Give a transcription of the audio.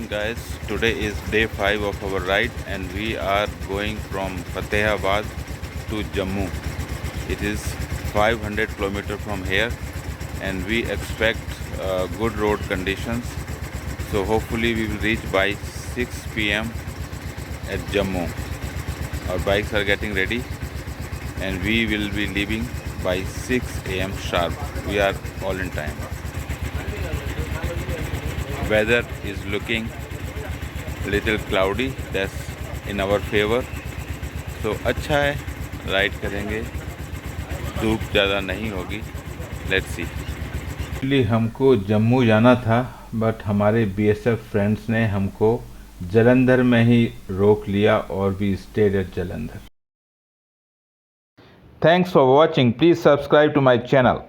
guys, today is day 5 of our ride and we are going from Fatehabad to Jammu. It is 500 km from here and we expect good road conditions. So hopefully we will reach by 6 p.m. at Jammu. Our bikes are getting ready and we will be leaving by 6 a.m. sharp. We are all in time. Weather is looking little cloudy, that's in our favor. So अच्छा है, ride करेंगे, धूप ज़्यादा नहीं होगी. Let's see. Actually हमको जम्मू जाना था बट हमारे BSF फ्रेंड्स ने हमको जलंधर में ही रोक लिया और we stayed at Jalandhar. Thanks for watching. Please subscribe to my channel.